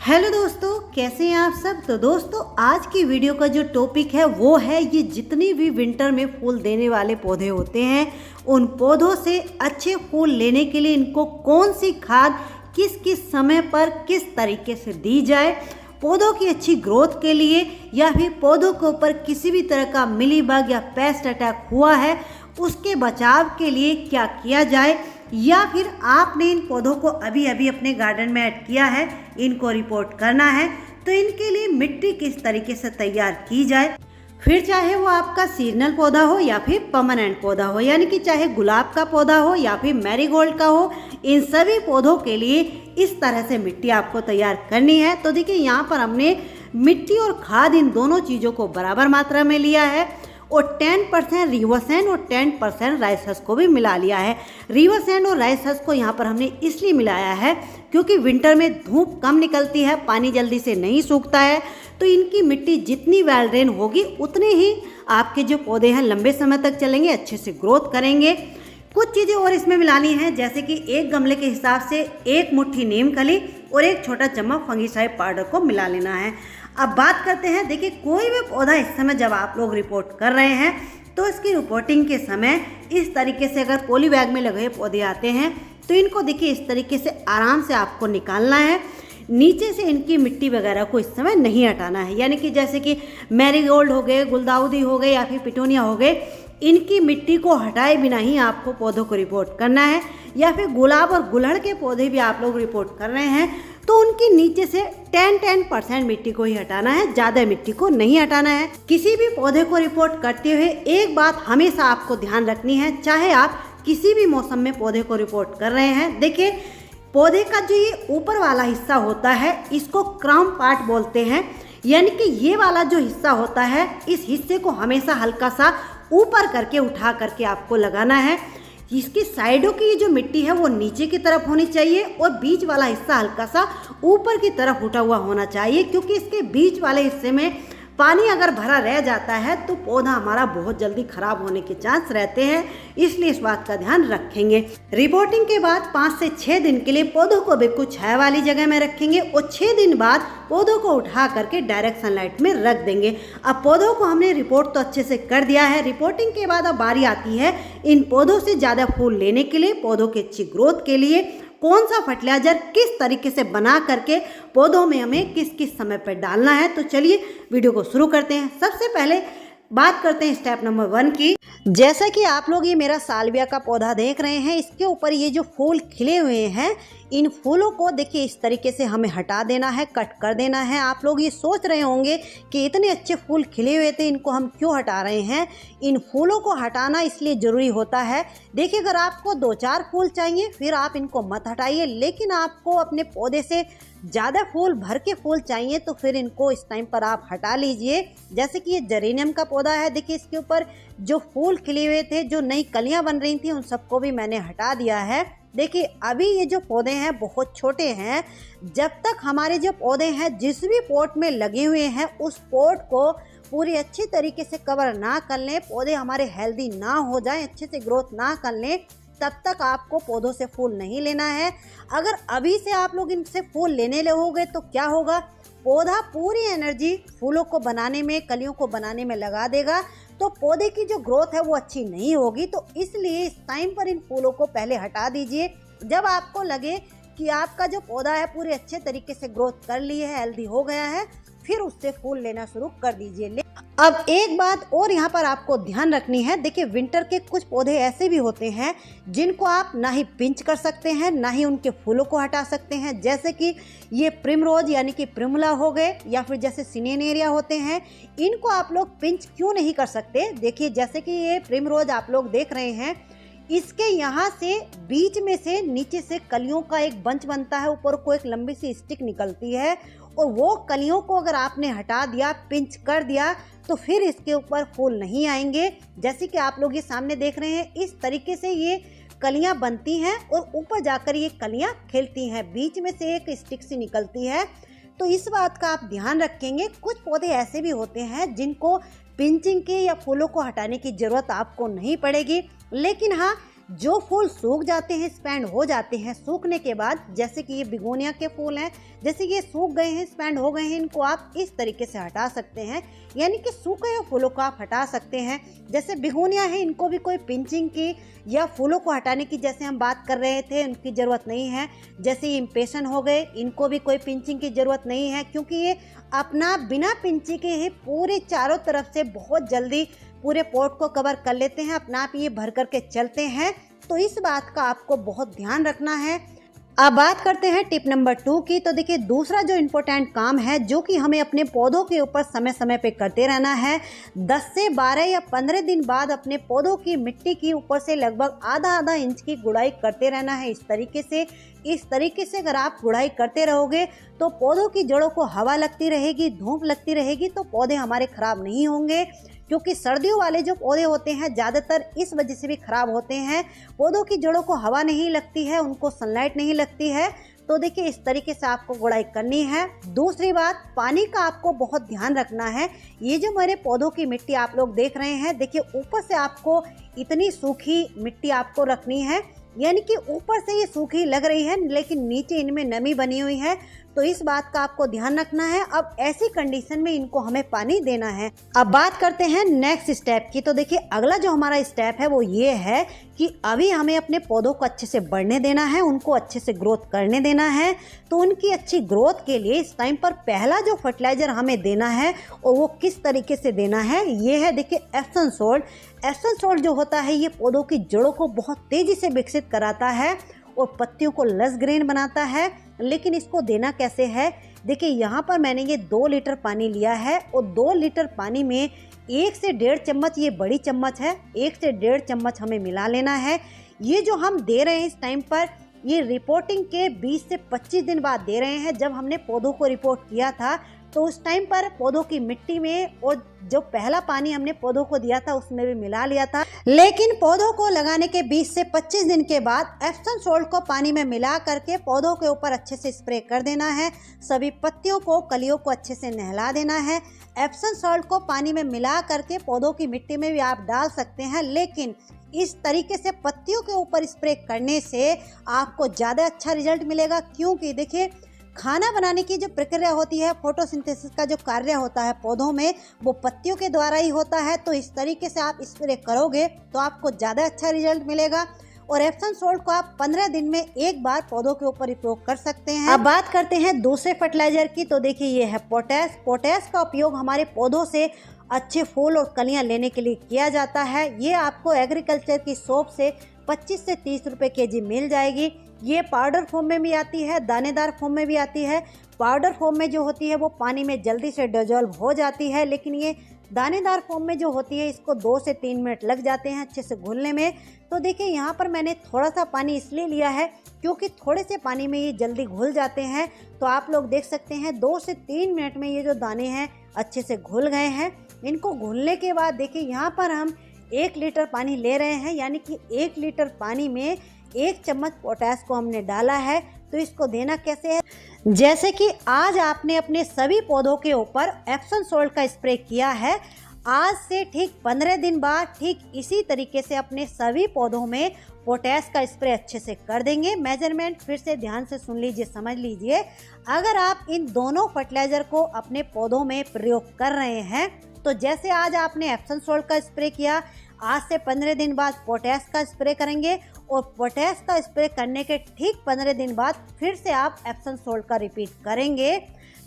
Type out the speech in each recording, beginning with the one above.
Hello दोस्तों, कैसे हैं आप सब। तो दोस्तों आज की वीडियो का जो टॉपिक है वो है ये जितनी भी विंटर में फूल देने वाले पौधे होते हैं उन पौधों से अच्छे फूल लेने के लिए इनको कौन सी खाद किस किस समय पर किस तरीके से दी जाए, पौधों की अच्छी ग्रोथ के लिए या फिर पौधों के ऊपर किसी भी तरह का मिलीबग या पेस्ट अटैक हुआ है उसके बचाव के लिए क्या किया जाए, या फिर आपने इन पौधों को अभी अभी अपने गार्डन में ऐड किया है, इनको रिपोर्ट करना है तो इनके लिए मिट्टी किस तरीके से तैयार की जाए। फिर चाहे वो आपका सीजनल पौधा हो या फिर परमानेंट पौधा हो, यानी कि चाहे गुलाब का पौधा हो या फिर मैरीगोल्ड का हो, इन सभी पौधों के लिए इस तरह से मिट्टी आपको तैयार करनी है। तो देखिए यहाँ पर हमने मिट्टी और खाद इन दोनों चीज़ों को बराबर मात्रा में लिया है और 10% रिवर्सेंड और 10% राइस हस्क को भी मिला लिया है। रिवर्सेंड और राइस हस्क को यहाँ पर हमने इसलिए मिलाया है क्योंकि विंटर में धूप कम निकलती है, पानी जल्दी से नहीं सूखता है, तो इनकी मिट्टी जितनी वेल ड्रेन होगी उतने ही आपके जो पौधे हैं लंबे समय तक चलेंगे, अच्छे से ग्रोथ करेंगे। कुछ चीज़ें और इसमें मिलानी है, जैसे कि एक गमले के हिसाब से एक मुट्ठी नीम खली और एक छोटा चम्मच फंगीसाइड पाउडर को मिला लेना है। अब बात करते हैं, देखिए कोई भी पौधा इस समय जब आप लोग रिपोर्ट कर रहे हैं तो इसकी रिपोर्टिंग के समय इस तरीके से अगर पॉली बैग में लगे पौधे आते हैं तो इनको देखिए इस तरीके से आराम से आपको निकालना है। नीचे से इनकी मिट्टी वगैरह को इस समय नहीं हटाना है, यानी कि जैसे कि मैरीगोल्ड हो गए, गुलदाउदी हो गए या फिर पिटोनिया हो गए, इनकी मिट्टी को हटाए बिना ही आपको पौधों को रिपोर्ट करना है। या फिर गुलाब और गुड़हल के पौधे भी आप लोग रिपोर्ट कर रहे हैं तो उनकी नीचे से 10% मिट्टी को ही हटाना है, ज़्यादा मिट्टी को नहीं हटाना है। किसी भी पौधे को रिपोर्ट करते हुए एक बात हमेशा आपको ध्यान रखनी है, चाहे आप किसी भी मौसम में पौधे को रिपोर्ट कर रहे हैं। देखिए पौधे का जो ये ऊपर वाला हिस्सा होता है इसको क्राउन पार्ट बोलते हैं, यानी कि ये वाला जो हिस्सा होता है इस हिस्से को हमेशा हल्का सा ऊपर करके उठा करके आपको लगाना है। इसकी साइडों की ये जो मिट्टी है वो नीचे की तरफ होनी चाहिए और बीच वाला हिस्सा हल्का सा ऊपर की तरफ उठा हुआ होना चाहिए, क्योंकि इसके बीच वाले हिस्से में पानी अगर भरा रह जाता है तो पौधा हमारा बहुत जल्दी खराब होने के चांस रहते हैं, इसलिए इस बात का ध्यान रखेंगे। रिपोर्टिंग के बाद 5 से 6 दिन के लिए पौधों को बिल्कुल छाया वाली जगह में रखेंगे और 6 दिन बाद पौधों को उठा करके डायरेक्ट सनलाइट में रख देंगे। अब पौधों को हमने रिपोर्ट तो अच्छे से कर दिया है, रिपोर्टिंग के बाद अब बारी आती है इन पौधों से ज़्यादा फूल लेने के लिए, पौधों की अच्छी ग्रोथ के लिए कौन सा फर्टिलाइजर किस तरीके से बना करके पौधों में हमें किस किस समय पर डालना है। तो चलिए वीडियो को शुरू करते हैं। सबसे पहले बात करते हैं स्टेप नंबर 1 की। जैसा कि आप लोग ये मेरा साल्विया का पौधा देख रहे हैं, इसके ऊपर ये जो फूल खिले हुए हैं इन फूलों को देखिए इस तरीके से हमें हटा देना है, कट कर देना है। आप लोग ये सोच रहे होंगे कि इतने अच्छे फूल खिले हुए थे इनको हम क्यों हटा रहे हैं। इन फूलों को हटाना इसलिए ज़रूरी होता है, देखिए अगर आपको 2-4 फूल चाहिए फिर आप इनको मत हटाइए, लेकिन आपको अपने पौधे से ज़्यादा फूल भर के फूल चाहिए तो फिर इनको इस टाइम पर आप हटा लीजिए। जैसे कि ये जेरेनियम का पौधा है, देखिए इसके ऊपर जो फूल खिले हुए थे, जो नई कलियां बन रही थी, उन सबको भी मैंने हटा दिया है। देखिए अभी ये जो पौधे हैं बहुत छोटे हैं, जब तक हमारे जो पौधे हैं जिस भी पॉट में लगे हुए हैं उस पॉट को पूरी अच्छी तरीके से कवर ना कर लें, पौधे हमारे हेल्दी ना हो जाएं, अच्छे से ग्रोथ ना कर लें, तब तक आपको पौधों से फूल नहीं लेना है। अगर अभी से आप लोग इनसे फूल लेने लगोगे तो क्या होगा, पौधा पूरी एनर्जी फूलों को बनाने में, कलियों को बनाने में लगा देगा, तो पौधे की जो ग्रोथ है वो अच्छी नहीं होगी। तो इसलिए इस टाइम पर इन फूलों को पहले हटा दीजिए। जब आपको लगे कि आपका जो पौधा है पूरे अच्छे तरीके से ग्रोथ कर ली है, हेल्दी हो गया है, फिर उससे फूल लेना शुरू कर दीजिए। अब एक बात और यहाँ पर आपको ध्यान रखनी है, देखिए विंटर के कुछ पौधे ऐसे भी होते हैं जिनको आप ना ही पिंच कर सकते हैं ना ही उनके फूलों को हटा सकते हैं, जैसे कि ये प्रिमरोज यानी कि प्रिमुला हो गए या फिर जैसे सिनेनेरिया होते हैं, इनको आप लोग पिंच क्यों नहीं कर सकते। देखिए जैसे कि ये प्रिमरोज आप लोग देख रहे हैं, इसके यहाँ से बीच में से नीचे से कलियों का एक बंच बनता है, ऊपर को एक लंबी सी स्टिक निकलती है और वो कलियों को अगर आपने हटा दिया, पिंच कर दिया, तो फिर इसके ऊपर फूल नहीं आएंगे। जैसे कि आप लोग ये सामने देख रहे हैं, इस तरीके से ये कलियां बनती हैं और ऊपर जाकर ये कलियां खिलती हैं, बीच में से एक स्टिक सी निकलती है। तो इस बात का आप ध्यान रखेंगे। कुछ पौधे ऐसे भी होते हैं जिनको पिंचिंग के या फूलों को हटाने की ज़रूरत आपको नहीं पड़ेगी, लेकिन हाँ जो फूल सूख जाते हैं, स्पेंड हो जाते हैं, सूखने के बाद जैसे कि ये बिगोनिया के फूल हैं, जैसे कि ये सूख गए हैं, स्पेंड हो गए हैं, इनको आप इस तरीके से हटा सकते हैं, यानी कि सूखे हुए फूलों को आप हटा सकते हैं। जैसे बिगोनिया है, इनको भी कोई पिंचिंग की या फूलों को हटाने की जैसे हम बात कर रहे थे, उनकी ज़रूरत नहीं है। जैसे ये इम्पेशन हो गए, इनको भी कोई पिंचिंग की ज़रूरत नहीं है, क्योंकि ये अपना बिना पिंचिंग के ही पूरे चारों तरफ से बहुत जल्दी पूरे पॉट को कवर कर लेते हैं, अपना आप ये भर करके चलते हैं। तो इस बात का आपको बहुत ध्यान रखना है। अब बात करते हैं टिप नंबर 2 की। तो देखिए, दूसरा जो इम्पोर्टेंट काम है जो कि हमें अपने पौधों के ऊपर समय समय पे करते रहना है, 10 से 12 या 15 दिन बाद अपने पौधों की मिट्टी की ऊपर से लगभग आधा इंच की गुड़ाई करते रहना है। इस तरीके से अगर आप गुड़ाई करते रहोगे तो पौधों की जड़ों को हवा लगती रहेगी, धूप लगती रहेगी, तो पौधे हमारे खराब नहीं होंगे। क्योंकि सर्दियों वाले जो पौधे होते हैं ज़्यादातर इस वजह से भी खराब होते हैं, पौधों की जड़ों को हवा नहीं लगती है, उनको सनलाइट नहीं लगती है। तो देखिए, इस तरीके से आपको गुड़ाई करनी है। दूसरी बात, पानी का आपको बहुत ध्यान रखना है। ये जो मेरे पौधों की मिट्टी आप लोग देख रहे हैं, देखिए ऊपर से आपको इतनी सूखी मिट्टी आपको रखनी है, यानी कि ऊपर से ये सूखी लग रही है लेकिन नीचे इनमें नमी बनी हुई है, तो इस बात का आपको ध्यान रखना है। अब ऐसी कंडीशन में इनको हमें पानी देना है। अब बात करते हैं नेक्स्ट स्टेप की। तो देखिए, अगला जो हमारा स्टेप है वो ये है कि अभी हमें अपने पौधों को अच्छे से बढ़ने देना है, उनको अच्छे से ग्रोथ करने देना है। तो उनकी अच्छी ग्रोथ के लिए इस टाइम पर पहला जो फर्टिलाइजर हमें देना है और वो किस तरीके से देना है, ये है देखिए एप्सम सॉल्ट। एप्सम सॉल्ट जो होता है ये पौधों की जड़ों को बहुत तेजी से विकसित कराता है और पत्तियों को लस ग्रीन बनाता है। लेकिन इसको देना कैसे है, देखिए यहाँ पर मैंने ये 2 लीटर पानी लिया है और 2 लीटर पानी में 1 से 1.5 चम्मच, ये बड़ी चम्मच है, 1 से 1.5 चम्मच हमें मिला लेना है। ये जो हम दे रहे हैं इस टाइम पर, ये रिपोर्टिंग के 20 से 25 दिन बाद दे रहे हैं। जब हमने पौधों को रिपोर्ट किया था तो उस टाइम पर पौधों की मिट्टी में और जो पहला पानी हमने पौधों को दिया था उसमें भी मिला लिया था, लेकिन पौधों को लगाने के 20 से 25 दिन के बाद एप्सम सॉल्ट को पानी में मिला करके पौधों के ऊपर अच्छे से स्प्रे कर देना है। सभी पत्तियों को, कलियों को अच्छे से नहला देना है। एप्सम सॉल्ट को पानी में मिला करके पौधों की मिट्टी में भी आप डाल सकते हैं, लेकिन इस तरीके से पत्तियों के ऊपर स्प्रे करने से आपको ज़्यादा अच्छा रिजल्ट मिलेगा। क्योंकि देखिए, खाना बनाने की जो प्रक्रिया होती है, फोटोसिंथेसिस का जो कार्य होता है पौधों में, वो पत्तियों के द्वारा ही होता है। तो इस तरीके से आप स्प्रे करोगे तो आपको ज़्यादा अच्छा रिजल्ट मिलेगा। और एप्सम सॉल्ट को आप 15 दिन में एक बार पौधों के ऊपर उपयोग कर सकते हैं। अब बात करते हैं दूसरे फर्टिलाइजर की। तो देखिए, ये है पोटैश। पोटैश का उपयोग हमारे पौधों से अच्छे फूल और कलियां लेने के लिए किया जाता है। ये आपको एग्रीकल्चर की शॉप से 25 से 30 रुपए केजी मिल जाएगी। ये पाउडर फॉर्म में भी आती है, दानेदार फॉर्म में भी आती है। पाउडर फॉर्म में जो होती है वो पानी में जल्दी से डिजॉल्व हो जाती है, लेकिन ये दानेदार फॉर्म में जो होती है इसको 2 से 3 मिनट लग जाते हैं अच्छे से घुलने में। तो देखिए, यहाँ पर मैंने थोड़ा सा पानी इसलिए लिया है क्योंकि थोड़े से पानी में ये जल्दी घुल जाते हैं। तो आप लोग देख सकते हैं 2 से 3 मिनट में ये जो दाने हैं अच्छे से घुल गए हैं। इनको घुलने के बाद देखिए, यहाँ पर हम 1 लीटर पानी ले रहे हैं, यानी कि 1 लीटर पानी में 1 चम्मच पोटैश को हमने डाला है। तो इसको देना कैसे है, जैसे कि आज आपने अपने सभी पौधों के ऊपर एप्सम सॉल्ट का स्प्रे किया है, आज से ठीक 15 दिन बाद ठीक इसी तरीके से अपने सभी पौधों में पोटैश का स्प्रे अच्छे से कर देंगे। मेजरमेंट फिर से ध्यान से सुन लीजिए, समझ लीजिए। अगर आप इन दोनों फर्टिलाइजर को अपने पौधों में प्रयोग कर रहे हैं, तो जैसे आज आपने एप्सम सॉल्ट का स्प्रे किया, आज से 15 दिन बाद पोटैश का स्प्रे करेंगे और पोटैश का स्प्रे करने के ठीक 15 दिन बाद फिर से आप एप्सम सॉल्ट का रिपीट करेंगे।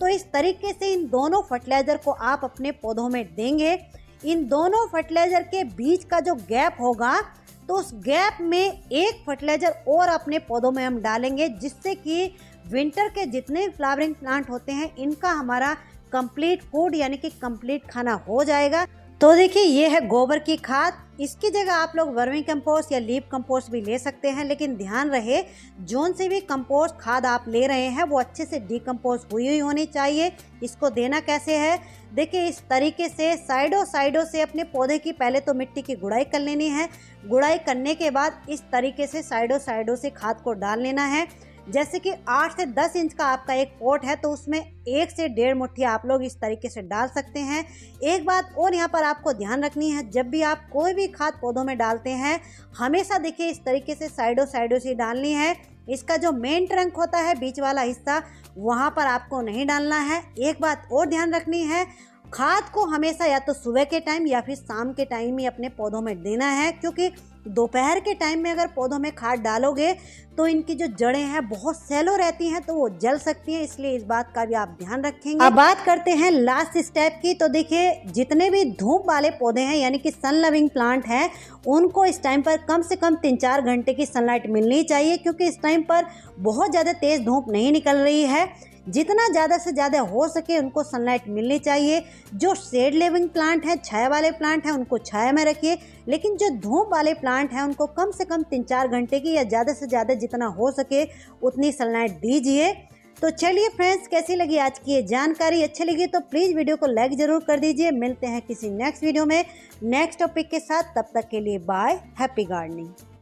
तो इस तरीके से इन दोनों फर्टिलाइजर को आप अपने पौधों में देंगे। इन दोनों फर्टिलाइजर के बीच का जो गैप होगा, तो उस गैप में एक फर्टिलाइजर और अपने पौधों में हम डालेंगे, जिससे कि विंटर के जितने फ्लावरिंग प्लांट होते हैं इनका हमारा कंप्लीट फूड यानी कि कंप्लीट खाना हो जाएगा। तो देखिए, ये है गोबर की खाद। इसकी जगह आप लोग वर्मी कंपोस्ट या लीफ कंपोस्ट भी ले सकते हैं, लेकिन ध्यान रहे जोन से भी कंपोस्ट खाद आप ले रहे हैं वो अच्छे से डिकम्पोस्ट हुई होनी चाहिए। इसको देना कैसे है, देखिए इस तरीके से साइडों से अपने पौधे की पहले तो मिट्टी की गुड़ाई कर लेनी है। गुड़ाई करने के बाद इस तरीके से साइडों से खाद को डाल लेना है। जैसे कि 8 से 10 इंच का आपका एक पॉट है तो उसमें 1 से 1.5 मुट्ठी आप लोग इस तरीके से डाल सकते हैं। एक बात और यहाँ पर आपको ध्यान रखनी है, जब भी आप कोई भी खाद पौधों में डालते हैं हमेशा देखिए इस तरीके से साइडों से डालनी है। इसका जो मेन ट्रंक होता है बीच वाला हिस्सा वहाँ पर आपको नहीं डालना है। एक बात और ध्यान रखनी है, खाद को हमेशा या तो सुबह के टाइम या फिर शाम के टाइम ही अपने पौधों में देना है, क्योंकि दोपहर के टाइम में अगर पौधों में खाद डालोगे तो इनकी जो जड़ें हैं बहुत सैलो रहती हैं तो वो जल सकती हैं, इसलिए इस बात का भी आप ध्यान रखेंगे। अब बात करते हैं लास्ट स्टेप की। तो देखिए जितने भी धूप वाले पौधे हैं यानी कि सन लविंग प्लांट हैं उनको इस टाइम पर कम से कम 3-4 घंटे की सनलाइट मिलनी चाहिए, क्योंकि इस टाइम पर बहुत ज़्यादा तेज़ धूप नहीं निकल रही है। जितना ज़्यादा से ज़्यादा हो सके उनको सनलाइट मिलनी चाहिए। जो शेड लिविंग प्लांट हैं, छाया वाले प्लांट हैं, उनको छाया में रखिए, लेकिन जो धूप वाले प्लांट हैं उनको कम से कम 3-4 घंटे की या ज़्यादा से ज़्यादा जितना हो सके उतनी सनलाइट दीजिए। तो चलिए फ्रेंड्स, कैसी लगी आज की ये जानकारी? अच्छी लगी तो प्लीज़ वीडियो को लाइक ज़रूर कर दीजिए। मिलते हैं किसी नेक्स्ट वीडियो में नेक्स्ट टॉपिक के साथ, तब तक के लिए बाय, हैप्पी गार्डनिंग।